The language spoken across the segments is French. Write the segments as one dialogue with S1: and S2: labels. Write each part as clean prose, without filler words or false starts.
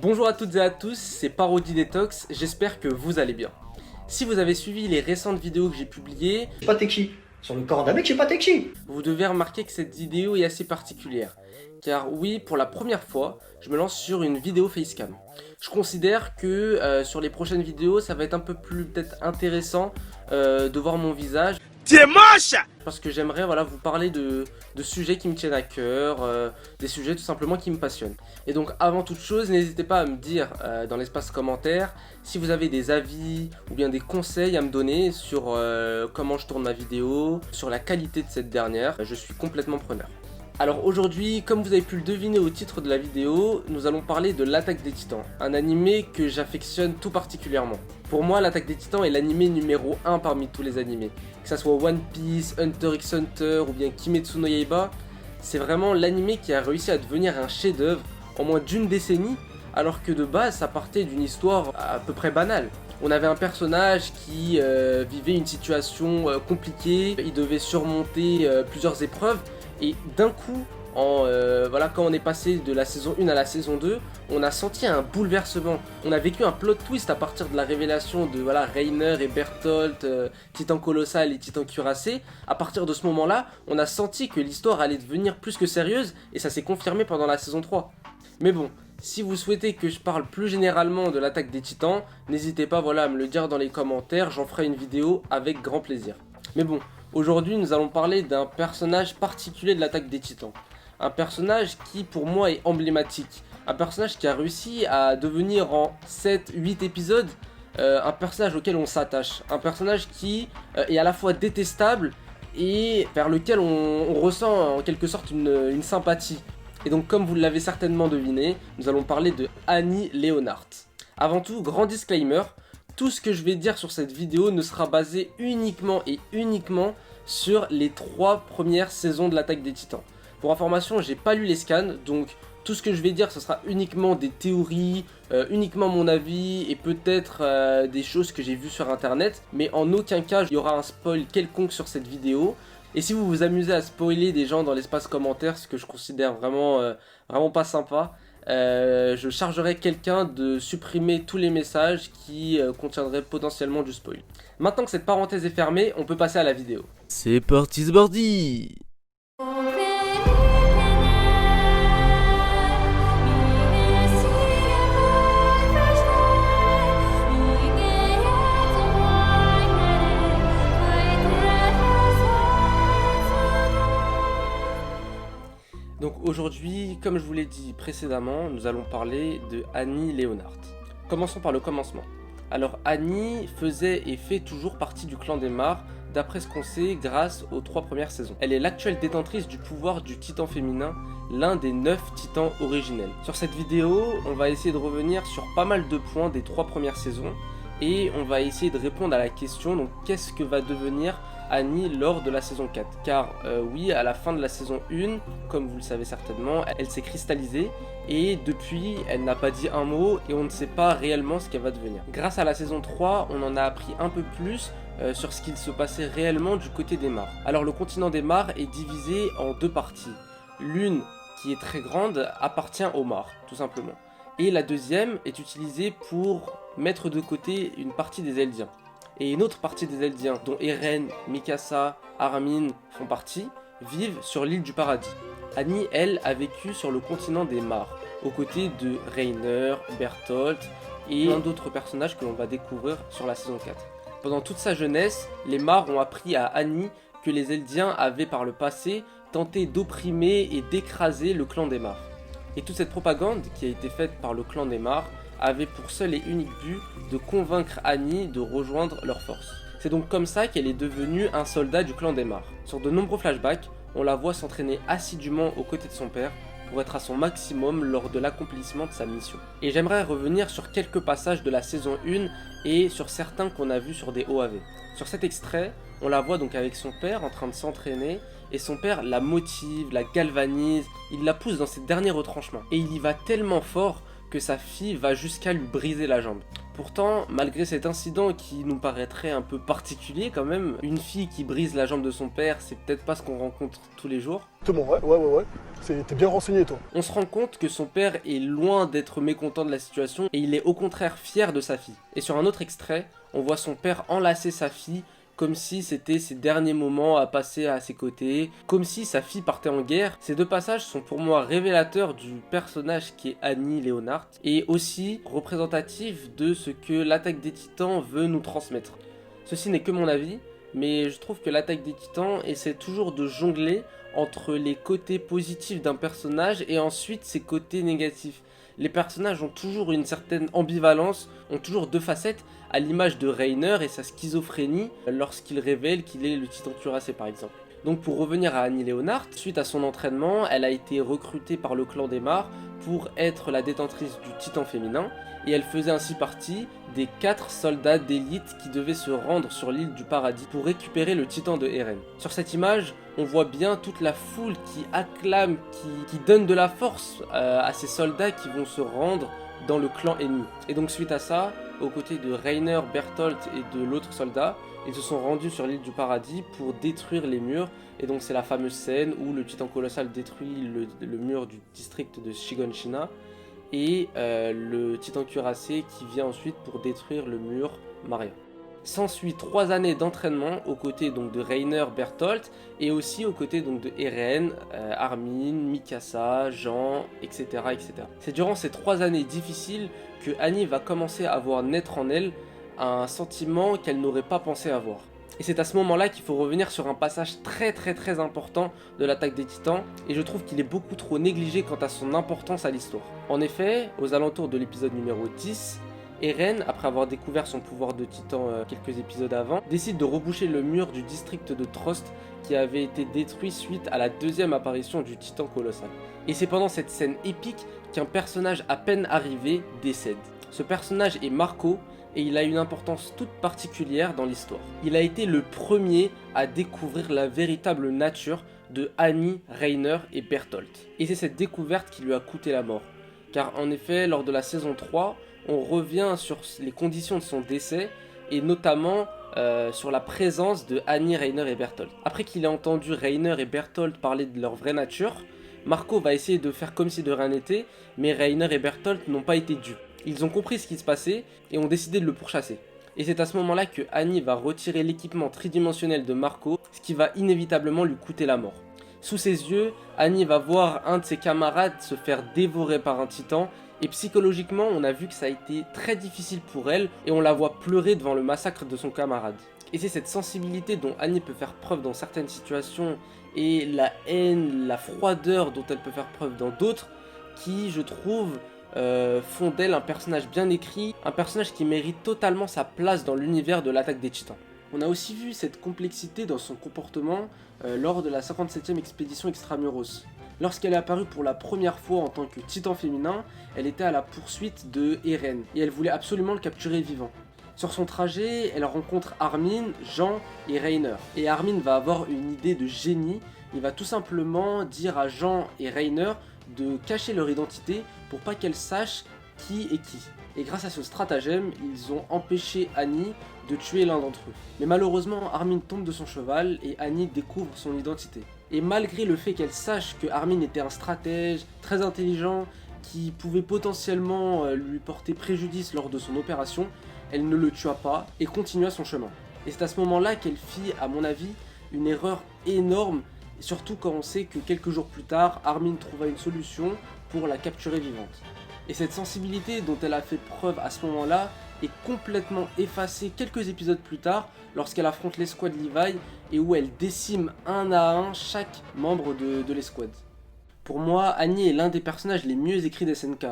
S1: Bonjour à toutes et à tous, c'est Parody Detox, j'espère que vous allez bien. Si vous avez suivi les récentes vidéos que j'ai publiées,
S2: Pas Tekshi. Sur le corps d'un mec, j'ai pas Tekshi.
S1: vous devez remarquer que cette vidéo est assez particulière. Car oui, pour la première fois, je me lance sur une vidéo facecam. Je considère que sur les prochaines vidéos, ça va être un peu plus peut-être intéressant de voir mon visage.
S3: T'es moche!
S1: Parce que j'aimerais vous parler de sujets qui me tiennent à cœur, des sujets tout simplement qui me passionnent. Et donc avant toute chose, n'hésitez pas à me dire dans l'espace commentaire si vous avez des avis ou bien des conseils à me donner sur comment je tourne ma vidéo, sur la qualité de cette dernière. Je suis complètement preneur. Alors aujourd'hui, comme vous avez pu le deviner au titre de la vidéo, nous allons parler de l'Attaque des Titans, un animé que j'affectionne tout particulièrement. Pour moi, l'Attaque des Titans est l'animé numéro 1 parmi tous les animés. Que ça soit One Piece, Hunter x Hunter ou bien Kimetsu no Yaiba, c'est vraiment l'animé qui a réussi à devenir un chef-d'œuvre en moins d'une décennie, alors que de base ça partait d'une histoire à peu près banale. On avait un personnage qui vivait une situation compliquée, il devait surmonter plusieurs épreuves, et d'un coup, quand on est passé de la saison 1 à la saison 2, on a senti un bouleversement. On a vécu un plot twist à partir de la révélation de Reiner et Bertholdt, Titan Colossal et Titan Cuirassé. À partir de ce moment-là, on a senti que l'histoire allait devenir plus que sérieuse, et ça s'est confirmé pendant la saison 3. Mais bon, si vous souhaitez que je parle plus généralement de l'Attaque des Titans, n'hésitez pas à me le dire dans les commentaires, j'en ferai une vidéo avec grand plaisir. Mais bon, aujourd'hui nous allons parler d'un personnage particulier de l'Attaque des Titans. Un personnage qui pour moi est emblématique. Un personnage qui a réussi à devenir en 7-8 épisodes un personnage auquel on s'attache. Un personnage qui est à la fois détestable et vers lequel on ressent en quelque sorte une sympathie. Et donc comme vous l'avez certainement deviné, nous allons parler de Annie Leonhardt. Avant tout, grand disclaimer, tout ce que je vais dire sur cette vidéo ne sera basé uniquement sur les 3 premières saisons de l'Attaque des Titans. Pour information, j'ai pas lu les scans, donc tout ce que je vais dire ce sera uniquement des théories, uniquement mon avis et peut-être des choses que j'ai vues sur internet, mais en aucun cas il y aura un spoil quelconque sur cette vidéo. Et si vous vous amusez à spoiler des gens dans l'espace commentaire, ce que je considère vraiment pas sympa, je chargerai quelqu'un de supprimer tous les messages qui contiendraient potentiellement du spoil. Maintenant que cette parenthèse est fermée, on peut passer à la vidéo.
S3: C'est parti, c'est parti!
S1: Donc aujourd'hui, comme je vous l'ai dit précédemment, nous allons parler de Annie Leonhardt. Commençons par le commencement. Alors Annie faisait et fait toujours partie du clan des Mares, d'après ce qu'on sait grâce aux 3 premières saisons. Elle est l'actuelle détentrice du pouvoir du titan féminin, l'un des 9 titans originels. Sur cette vidéo, on va essayer de revenir sur pas mal de points des 3 premières saisons, et on va essayer de répondre à la question, donc qu'est-ce que va devenir Annie lors de la saison 4. Car oui, à la fin de la saison 1, comme vous le savez certainement, elle s'est cristallisée et depuis, elle n'a pas dit un mot et on ne sait pas réellement ce qu'elle va devenir. Grâce à la saison 3, on en a appris un peu plus sur ce qu'il se passait réellement du côté des Mares. Alors le continent des Mares est divisé en 2 parties. L'une, qui est très grande, appartient aux Mares, tout simplement. Et la deuxième est utilisée pour mettre de côté une partie des Eldiens. Et une autre partie des Eldiens, dont Eren, Mikasa, Armin font partie, vivent sur l'île du Paradis. Annie, elle, a vécu sur le continent des Mares, aux côtés de Reiner, Bertholdt et plein d'autres personnages que l'on va découvrir sur la saison 4. Pendant toute sa jeunesse, les Mares ont appris à Annie que les Eldiens avaient par le passé tenté d'opprimer et d'écraser le clan des Mares. Et toute cette propagande qui a été faite par le clan des Mares avait pour seul et unique but de convaincre Annie de rejoindre leurs forces. C'est donc comme ça qu'elle est devenue un soldat du clan des Mares. Sur de nombreux flashbacks, on la voit s'entraîner assidûment aux côtés de son père pour être à son maximum lors de l'accomplissement de sa mission. Et j'aimerais revenir sur quelques passages de la saison 1 et sur certains qu'on a vus sur des OAV. Sur cet extrait, on la voit donc avec son père en train de s'entraîner et son père la motive, la galvanise, il la pousse dans ses derniers retranchements. Et il y va tellement fort que sa fille va jusqu'à lui briser la jambe. Pourtant, malgré cet incident qui nous paraîtrait un peu particulier quand même, une fille qui brise la jambe de son père, c'est peut-être pas ce qu'on rencontre tous les jours.
S4: Exactement, ouais. T'es bien renseigné, toi.
S1: On se rend compte que son père est loin d'être mécontent de la situation et il est au contraire fier de sa fille. Et sur un autre extrait, on voit son père enlacer sa fille comme si c'était ses derniers moments à passer à ses côtés, comme si sa fille partait en guerre. Ces deux passages sont pour moi révélateurs du personnage qui est Annie Leonard et aussi représentatifs de ce que l'Attaque des Titans veut nous transmettre. Ceci n'est que mon avis, mais je trouve que l'Attaque des Titans essaie toujours de jongler entre les côtés positifs d'un personnage et ensuite ses côtés négatifs. Les personnages ont toujours une certaine ambivalence, ont toujours deux facettes, à l'image de Reiner et sa schizophrénie lorsqu'il révèle qu'il est le titan cuirassé par exemple. Donc pour revenir à Annie Leonard, suite à son entraînement, elle a été recrutée par le clan des Mares pour être la détentrice du titan féminin, et elle faisait ainsi partie des 4 soldats d'élite qui devaient se rendre sur l'île du Paradis pour récupérer le titan de Eren. Sur cette image, on voit bien toute la foule qui acclame, qui donne de la force à ces soldats qui vont se rendre dans le clan ennemi. Et donc suite à ça, aux côtés de Reiner, Bertholdt et de l'autre soldat, ils se sont rendus sur l'île du Paradis pour détruire les murs. Et donc c'est la fameuse scène où le titan colossal détruit le mur du district de Shiganshina et le titan cuirassé qui vient ensuite pour détruire le mur Maria. S'ensuit 3 années d'entraînement aux côtés donc de Reiner, Bertholdt et aussi aux côtés donc de Eren, Armin, Mikasa, Jean, etc., etc. C'est durant ces 3 années difficiles que Annie va commencer à voir naître en elle un sentiment qu'elle n'aurait pas pensé avoir. Et c'est à ce moment-là qu'il faut revenir sur un passage très important de l'Attaque des Titans, et je trouve qu'il est beaucoup trop négligé quant à son importance à l'histoire. En effet, aux alentours de l'épisode numéro 10, Eren, après avoir découvert son pouvoir de titan quelques épisodes avant, décide de reboucher le mur du district de Trost qui avait été détruit suite à la 2e apparition du titan colossal. Et c'est pendant cette scène épique qu'un personnage à peine arrivé décède. Ce personnage est Marco, et il a une importance toute particulière dans l'histoire. Il a été le premier à découvrir la véritable nature de Annie, Reiner et Bertholdt. Et c'est cette découverte qui lui a coûté la mort. Car en effet, lors de la saison 3, on revient sur les conditions de son décès, et notamment sur la présence de Annie, Reiner et Bertholdt. Après qu'il ait entendu Reiner et Bertholdt parler de leur vraie nature, Marco va essayer de faire comme si de rien n'était, mais Reiner et Bertholdt n'ont pas été dupes. Ils ont compris ce qui se passait et ont décidé de le pourchasser. Et c'est à ce moment-là que Annie va retirer l'équipement tridimensionnel de Marco, ce qui va inévitablement lui coûter la mort. Sous ses yeux, Annie va voir un de ses camarades se faire dévorer par un titan, et psychologiquement, on a vu que ça a été très difficile pour elle, et on la voit pleurer devant le massacre de son camarade. Et c'est cette sensibilité dont Annie peut faire preuve dans certaines situations, et la haine, la froideur dont elle peut faire preuve dans d'autres, qui, je trouve, font d'elle un personnage bien écrit, un personnage qui mérite totalement sa place dans l'univers de l'Attaque des Titans. On a aussi vu cette complexité dans son comportement lors de la 57e expédition Extramuros. Lorsqu'elle est apparue pour la première fois en tant que titan féminin, elle était à la poursuite de Eren, et elle voulait absolument le capturer vivant. Sur son trajet, elle rencontre Armin, Jean et Reiner. Et Armin va avoir une idée de génie, il va tout simplement dire à Jean et Reiner de cacher leur identité pour pas qu'elles sachent qui est qui. Et grâce à ce stratagème, ils ont empêché Annie de tuer l'un d'entre eux. Mais malheureusement, Armin tombe de son cheval et Annie découvre son identité. Et malgré le fait qu'elle sache que Armin était un stratège très intelligent qui pouvait potentiellement lui porter préjudice lors de son opération, elle ne le tua pas et continua son chemin. Et c'est à ce moment-là qu'elle fit, à mon avis, une erreur énorme, surtout quand on sait que quelques jours plus tard, Armin trouva une solution pour la capturer vivante. Et cette sensibilité dont elle a fait preuve à ce moment-là est complètement effacée quelques épisodes plus tard lorsqu'elle affronte l'escouade Levi et où elle décime un à un chaque membre de l'escouade. Pour moi, Annie est l'un des personnages les mieux écrits des SNK.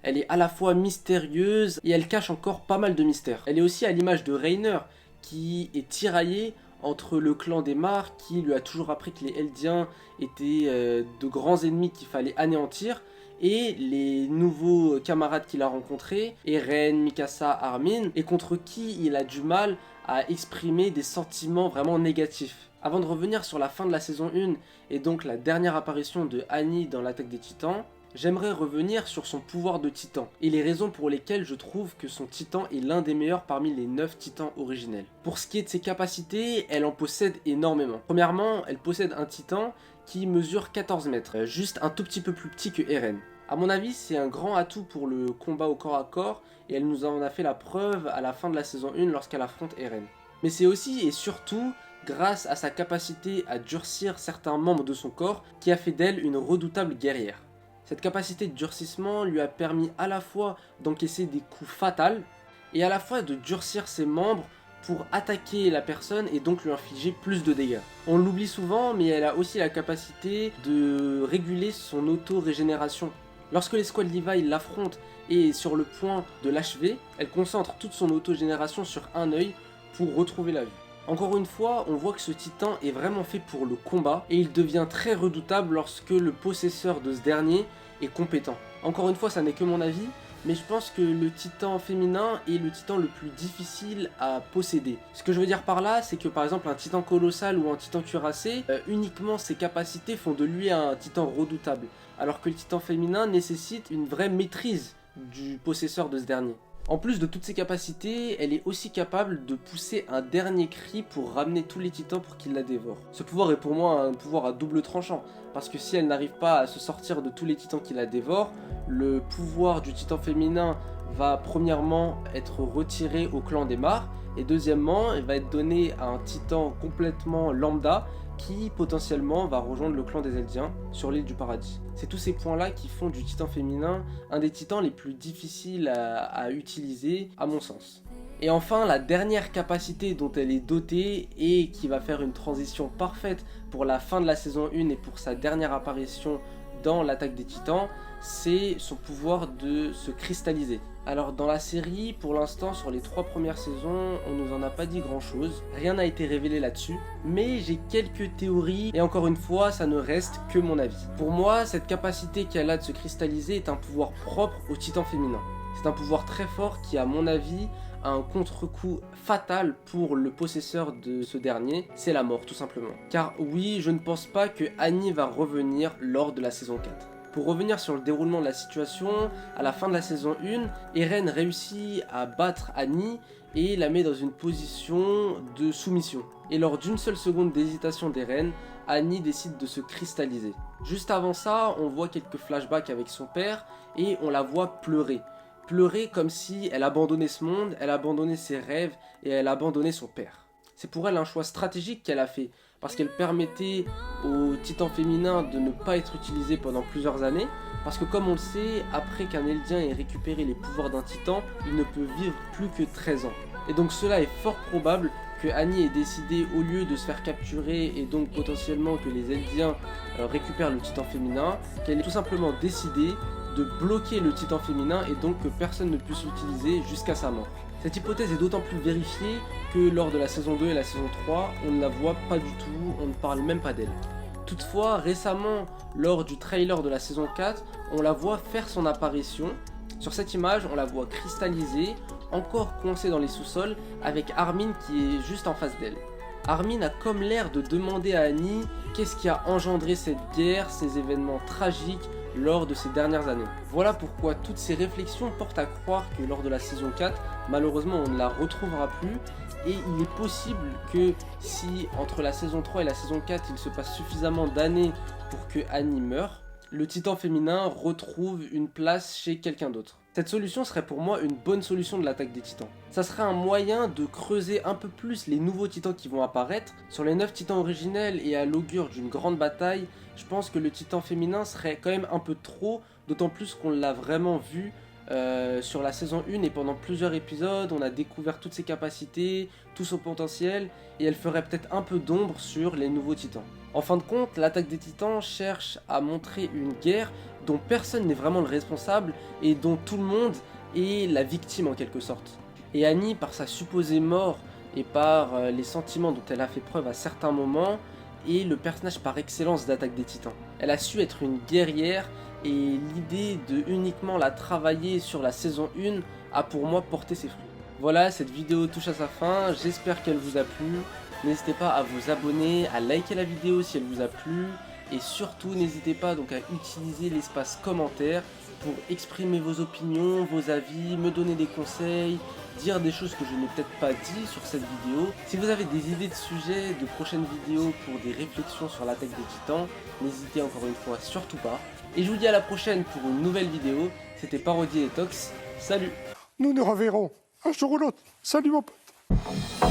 S1: Elle est à la fois mystérieuse et elle cache encore pas mal de mystères. Elle est aussi à l'image de Reiner qui est tiraillé entre le clan des Mares qui lui a toujours appris que les Eldiens étaient de grands ennemis qu'il fallait anéantir, et les nouveaux camarades qu'il a rencontrés, Eren, Mikasa, Armin, et contre qui il a du mal à exprimer des sentiments vraiment négatifs. Avant de revenir sur la fin de la saison 1 et donc la dernière apparition de Annie dans l'Attaque des Titans, J'aimerais revenir sur son pouvoir de titan et les raisons pour lesquelles je trouve que son titan est l'un des meilleurs parmi les 9 titans originels. Pour ce qui est de ses capacités, elle en possède énormément. Premièrement, elle possède un titan qui mesure 14 mètres, juste un tout petit peu plus petit que Eren. A mon avis, c'est un grand atout pour le combat au corps à corps et elle nous en a fait la preuve à la fin de la saison 1 lorsqu'elle affronte Eren. Mais c'est aussi et surtout grâce à sa capacité à durcir certains membres de son corps qui a fait d'elle une redoutable guerrière. Cette capacité de durcissement lui a permis à la fois d'encaisser des coups fatals et à la fois de durcir ses membres pour attaquer la personne et donc lui infliger plus de dégâts. On l'oublie souvent, mais elle a aussi la capacité de réguler son auto-régénération. Lorsque les squads Levi l'affrontent et est sur le point de l'achever, elle concentre toute son auto-génération sur un œil pour retrouver la vue. Encore une fois, on voit que ce titan est vraiment fait pour le combat et il devient très redoutable lorsque le possesseur de ce dernier est compétent. Encore une fois, ça n'est que mon avis, mais je pense que le titan féminin est le titan le plus difficile à posséder. Ce que je veux dire par là, c'est que par exemple un titan colossal ou un titan cuirassé, uniquement ses capacités font de lui un titan redoutable, alors que le titan féminin nécessite une vraie maîtrise du possesseur de ce dernier. En plus de toutes ses capacités, elle est aussi capable de pousser un dernier cri pour ramener tous les titans pour qu'ils la dévorent. Ce pouvoir est pour moi un pouvoir à double tranchant, parce que si elle n'arrive pas à se sortir de tous les titans qui la dévorent, le pouvoir du titan féminin va premièrement être retiré au clan des Mar, et deuxièmement, il va être donné à un titan complètement lambda, qui potentiellement va rejoindre le clan des Eldiens sur l'île du paradis. C'est tous ces points là qui font du titan féminin un des titans les plus difficiles à utiliser à mon sens. Et enfin, la dernière capacité dont elle est dotée et qui va faire une transition parfaite pour la fin de la saison 1 et pour sa dernière apparition dans l'attaque des titans, c'est son pouvoir de se cristalliser. Alors dans la série, pour l'instant sur les 3 premières saisons, on nous en a pas dit grand chose, rien n'a été révélé là-dessus, mais j'ai quelques théories et encore une fois ça ne reste que mon avis. Pour moi, cette capacité qu'elle a de se cristalliser est un pouvoir propre au titan féminin. C'est un pouvoir très fort qui à mon avis a un contre-coup fatal pour le possesseur de ce dernier, c'est la mort tout simplement. Car oui, je ne pense pas que Annie va revenir lors de la saison 4. Pour revenir sur le déroulement de la situation, à la fin de la saison 1, Eren réussit à battre Annie et la met dans une position de soumission. Et lors d'une seule seconde d'hésitation d'Eren, Annie décide de se cristalliser. Juste avant ça, on voit quelques flashbacks avec son père et on la voit pleurer. Pleurer comme si elle abandonnait ce monde, elle abandonnait ses rêves et elle abandonnait son père. C'est pour elle un choix stratégique qu'elle a fait, parce qu'elle permettait au titan féminin de ne pas être utilisé pendant plusieurs années, parce que comme on le sait, après qu'un Eldien ait récupéré les pouvoirs d'un titan, il ne peut vivre plus que 13 ans. Et donc cela est fort probable que Annie ait décidé, au lieu de se faire capturer et donc potentiellement que les Eldiens récupèrent le titan féminin, qu'elle ait tout simplement décidé de bloquer le titan féminin et donc que personne ne puisse l'utiliser jusqu'à sa mort. Cette hypothèse est d'autant plus vérifiée que lors de la saison 2 et la saison 3, on ne la voit pas du tout, on ne parle même pas d'elle. Toutefois, récemment, lors du trailer de la saison 4, on la voit faire son apparition. Sur cette image, on la voit cristallisée, encore coincée dans les sous-sols, avec Armin qui est juste en face d'elle. Armin a comme l'air de demander à Annie qu'est-ce qui a engendré cette guerre, ces événements tragiques, lors de ces dernières années. Voilà pourquoi toutes ces réflexions portent à croire que lors de la saison 4, malheureusement on ne la retrouvera plus et il est possible que si entre la saison 3 et la saison 4 il se passe suffisamment d'années pour que Annie meure, le titan féminin retrouve une place chez quelqu'un d'autre. Cette solution serait pour moi une bonne solution de l'attaque des titans. Ça serait un moyen de creuser un peu plus les nouveaux titans qui vont apparaître. Sur les 9 titans originels et à l'augure d'une grande bataille, je pense que le titan féminin serait quand même un peu trop, d'autant plus qu'on l'a vraiment vu sur la saison 1 et pendant plusieurs épisodes, on a découvert toutes ses capacités, tout son potentiel, et elle ferait peut-être un peu d'ombre sur les nouveaux titans. En fin de compte, l'attaque des titans cherche à montrer une guerre dont personne n'est vraiment le responsable et dont tout le monde est la victime en quelque sorte. Et Annie, par sa supposée mort et par les sentiments dont elle a fait preuve à certains moments, est le personnage par excellence d'Attaque des Titans. Elle a su être une guerrière et l'idée de uniquement la travailler sur la saison 1 a pour moi porté ses fruits. Voilà, cette vidéo touche à sa fin, j'espère qu'elle vous a plu. N'hésitez pas à vous abonner, à liker la vidéo si elle vous a plu Et surtout, n'hésitez pas donc à utiliser l'espace commentaire pour exprimer vos opinions, vos avis, me donner des conseils, dire des choses que je n'ai peut-être pas dit sur cette vidéo. Si vous avez des idées de sujets, de prochaines vidéos pour des réflexions sur l'attaque des titans, n'hésitez encore une fois surtout pas. Et je vous dis à la prochaine pour une nouvelle vidéo. C'était Parodie et Tox. Salut!
S4: Nous nous reverrons un jour ou l'autre. Salut mon pote.